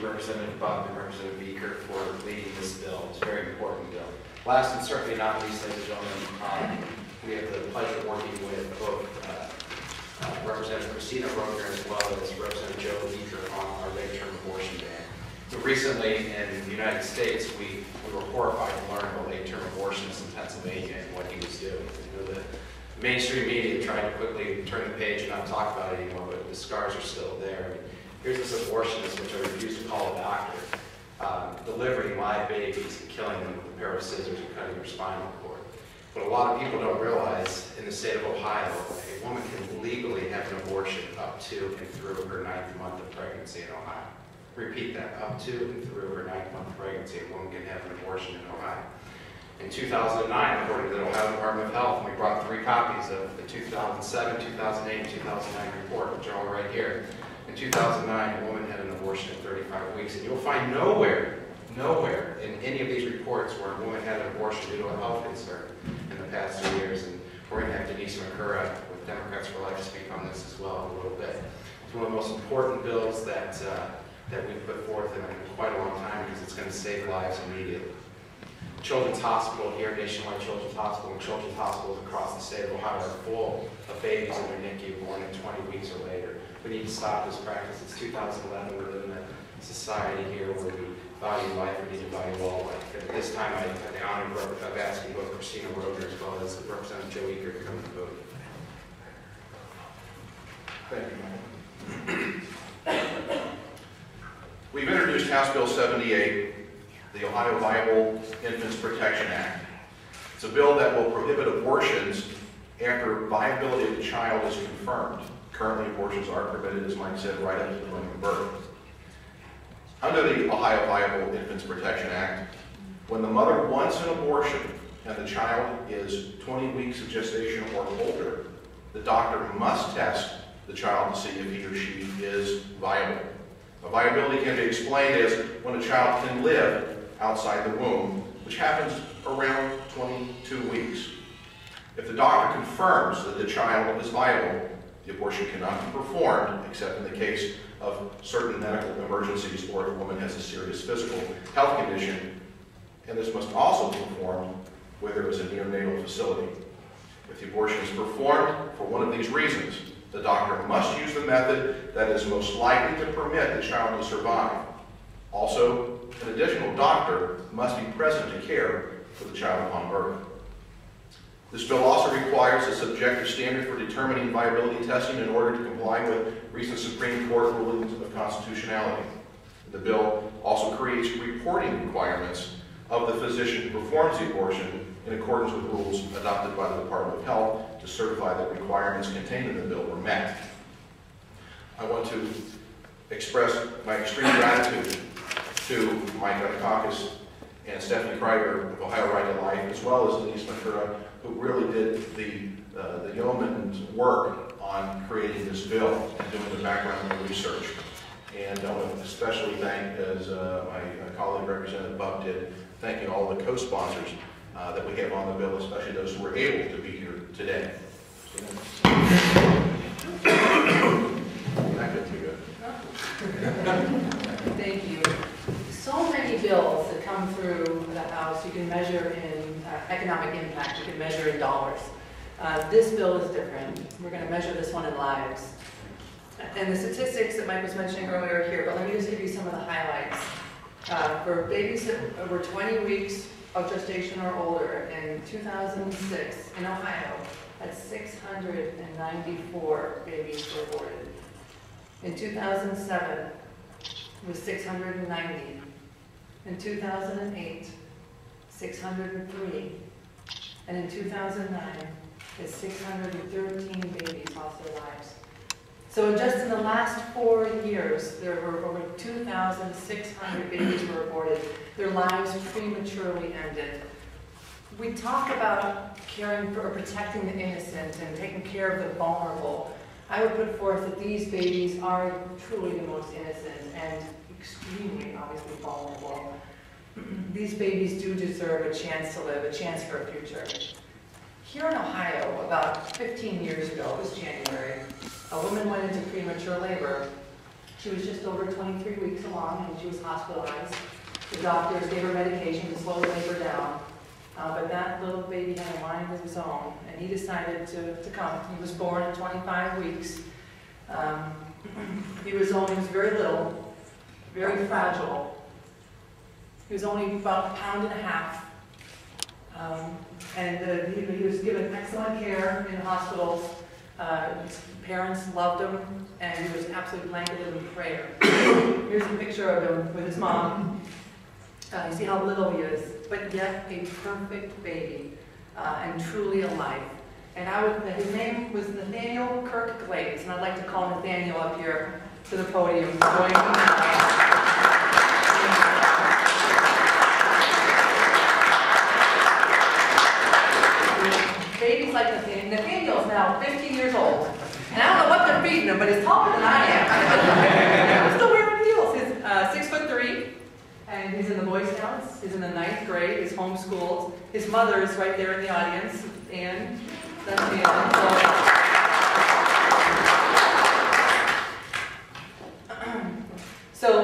you, Representative Buck and Representative Beaker, for leading this bill. It's a very important bill. Last and certainly not least, ladies and gentlemen, we have the pleasure of working with both Representative Kristina Roegner as well as Representative Joe Beaker on our late-term abortion ban. But recently in the United States, we were horrified to learn about late-term abortions in Pennsylvania and what he was doing. You know, the mainstream media tried to quickly turn the page and not talk about it anymore, but the scars are still there. I mean, here's this abortionist, which I refuse to call a doctor, delivering live babies and killing them with a pair of scissors and cutting their spinal cord. What a lot of people don't realize, in the state of Ohio, a woman can legally have an abortion up to and through her 9th month of pregnancy in Ohio. Repeat that, up to and through her 9th month of pregnancy, a woman can have an abortion in Ohio. In 2009, according to the Ohio Department of Health, we brought 3 copies of the 2007, 2008, and 2009 report, which are all right here. In 2009, a woman had an abortion at 35 weeks, and you'll find nowhere in any of these reports where a woman had an abortion due to a health concern in the past 2 years. And we're going to have Denise McCurra with Democrats for Life speak on this as well in a little bit. It's one of the most important bills that we've put forth in quite a long time because it's going to save lives immediately. Children's Hospital here, Nationwide Children's Hospital, and children's hospitals across the state of Ohio are full of babies in their NICU born at 20 weeks or later. We need to stop this practice. It's 2011. We live in a society here where we value life, we need to value all life. And at this time, I have the honor of asking both Kristina Roegner as well as Representative Joe Eaker to come to the podium. Thank you, Michael. We've introduced House Bill 78, the Ohio Viable Infants Protection Act. It's a bill that will prohibit abortions after viability of the child is confirmed. Currently, abortions are permitted, as Mike said, right up to the point of birth. Under the Ohio Viable Infants Protection Act, when the mother wants an abortion and the child is 20 weeks of gestation or older, the doctor must test the child to see if he or she is viable. Viability can be explained as when a child can live outside the womb, which happens around 22 weeks. If the doctor confirms that the child is viable, the abortion cannot be performed except in the case of certain medical emergencies or if a woman has a serious physical health condition, and this must also be performed where there is a neonatal facility. If the abortion is performed for one of these reasons, the doctor must use the method that is most likely to permit the child to survive. Also, an additional doctor must be present to care for the child upon birth. This bill also requires a subjective standard for determining viability testing in order to comply with recent Supreme Court rulings of constitutionality. The bill also creates reporting requirements of the physician who performs the abortion in accordance with rules adopted by the Department of Health to certify that requirements contained in the bill were met. I want to express my extreme gratitude to Mike Dukakis and Stephanie Kreiger of Ohio Right to Life, as well as Denise McCurra, who really did the yeoman's work on creating this bill and doing the background research. And I want to especially thank, as my colleague Representative Buck did, thanking all the co-sponsors that we have on the bill, especially those who were able to be here today. Not good, too good. Thank you. So many bills that come through the House you can measure in economic impact, you can measure in dollars. This bill is different. We're going to measure this one in lives. And the statistics that Mike was mentioning earlier are here, but let me just give you some of the highlights. For babies that were 20 weeks of gestation or older in 2006 in Ohio, had 694 babies were aborted. In 2007, it was 690. In 2008, 603. And in 2009, it's 613 babies lost their lives. So just in the last 4 years, there were over 2,600 babies were aborted. Their lives prematurely ended. We talk about caring for or protecting the innocent and taking care of the vulnerable. I would put forth that these babies are truly the most innocent and extremely, obviously, vulnerable. These babies do deserve a chance to live, a chance for a future. Here in Ohio, about 15 years ago, it was January, a woman went into premature labor. She was just over 23 weeks along and she was hospitalized. The doctors gave her medication to slow the labor down. But that little baby had a mind of his own, and he decided to come. He was born at 25 weeks. He was very little, very fragile. He was only about 1.5 pounds. He was given excellent care in hospitals. His parents loved him, and he was absolutely blanketed in prayer. Here's a picture of him with his mom. You see how little he is, but yet a perfect baby, and truly alive. And his name was Nathaniel Kirk Glaze, and I'd like to call Nathaniel up here to the podium. Babies like Nathaniel. Nathaniel's now 15 years old, and I don't know what they're feeding him, but he's taller than I am. I'm still wearing heels. He's 6'3". And he's in the Boy Scouts, he's in the 9th grade, he's homeschooled. His mother is right there in the audience, and that's Ann.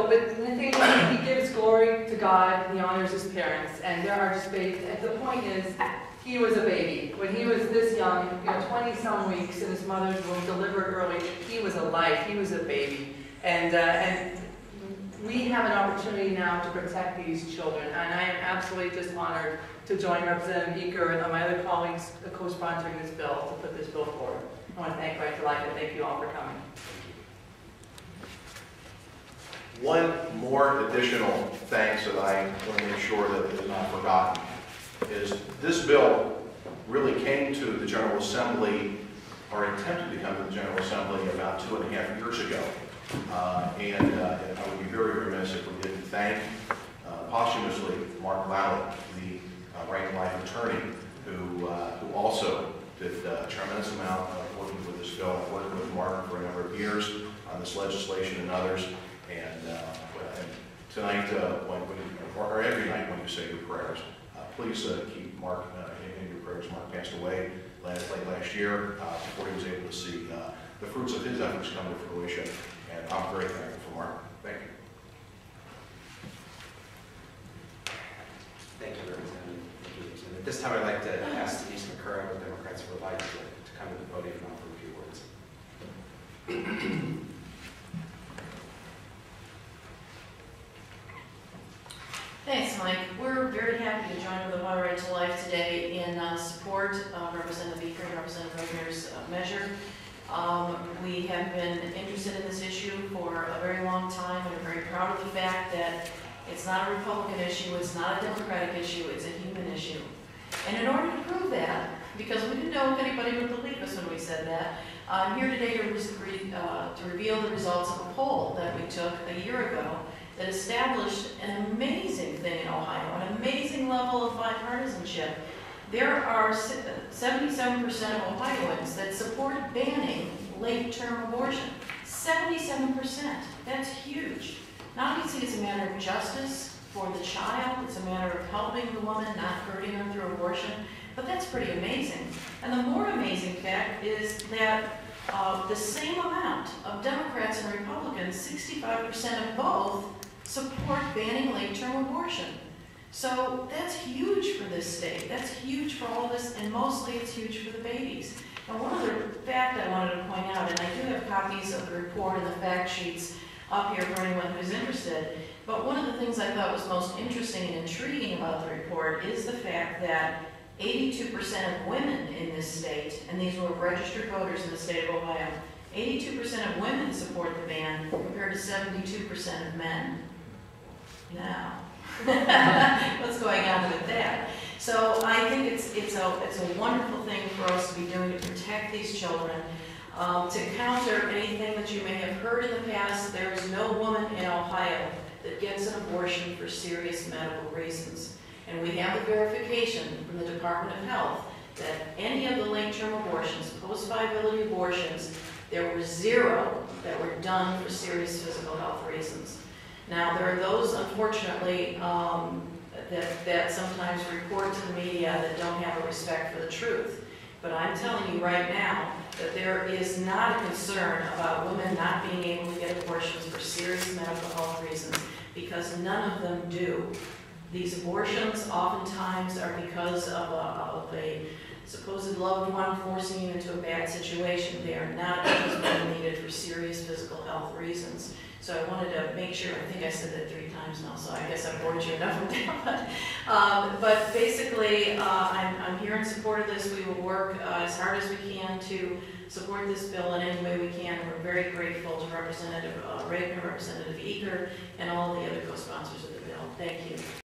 But Nathaniel, he gives glory to God, he honors his parents, and there are just babies. And the point is, he was a baby. When he was this young, 20-some weeks in his mother's womb, delivered early, he was alive, he was a baby. And we have an opportunity now to protect these children, and I am absolutely just honored to join Representative Eaker and my other colleagues co-sponsoring this bill to put this bill forward. I want to thank Right to Life and thank you all for coming. One more additional thanks that I want to make sure that is not forgotten is this bill really came to the General Assembly, or attempted to come to the General Assembly about 2.5 years ago. And I would be very remiss if we didn't thank posthumously Mark Lallett, the Right to Life attorney, who also did a tremendous amount of working with this bill. I've worked with Mark for a number of years on this legislation and others. And tonight, or every night when you say your prayers, please keep Mark in your prayers. Mark passed away late last year before he was able to see the fruits of his efforts come to fruition. And I'm very thankful for Mark. Thank you. Thank you, Representative. At this time, I'd like to ask Denise McCurry with Democrats for Life to come to the podium and offer a few words. Thanks, Mike. We're very happy to join with the Right to Life today in support of Representative Eaker and Representative Roegner's measure. We have been interested in this issue for a very long time and are very proud of the fact that it's not a Republican issue, it's not a Democratic issue, it's a human issue. And in order to prove that, because we didn't know if anybody would believe us when we said that, I'm here today to reveal the results of a poll that we took a year ago that established an amazing thing in Ohio, an amazing level of bipartisanship. There are 77% of Ohioans that support banning late-term abortion. 77%. That's huge. Not only is it a matter of justice for the child, it's a matter of helping the woman, not hurting her through abortion, but that's pretty amazing. And the more amazing fact is that the same amount of Democrats and Republicans, 65% of both, support banning late-term abortion. So that's huge for this state. That's huge for all of us, and mostly it's huge for the babies. Now, one other fact I wanted to point out, and I do have copies of the report and the fact sheets up here for anyone who's interested, but one of the things I thought was most interesting and intriguing about the report is the fact that 82% of women in this state, and these were registered voters in the state of Ohio, 82% of women support the ban compared to 72% of men. Now, what's going on with that? So I think it's a wonderful thing for us to be doing to protect these children. To counter anything that you may have heard in the past, there is no woman in Ohio that gets an abortion for serious medical reasons. And we have the verification from the Department of Health that any of the late-term abortions, post-viability abortions, there were 0 that were done for serious physical health reasons. Now, there are those, unfortunately, that sometimes report to the media that don't have a respect for the truth. But I'm telling you right now that there is not a concern about women not being able to get abortions for serious medical health reasons, because none of them do. These abortions oftentimes are because of a supposed loved one forcing you into a bad situation. They are not because women need it for serious physical health reasons. So I wanted to make sure, I think I said that 3 times now, so I guess I've bored you enough with that. But basically, I'm here in support of this. We will work as hard as we can to support this bill in any way we can. We're very grateful to Representative Roegner, Representative Eaker, and all the other co-sponsors of the bill. Thank you.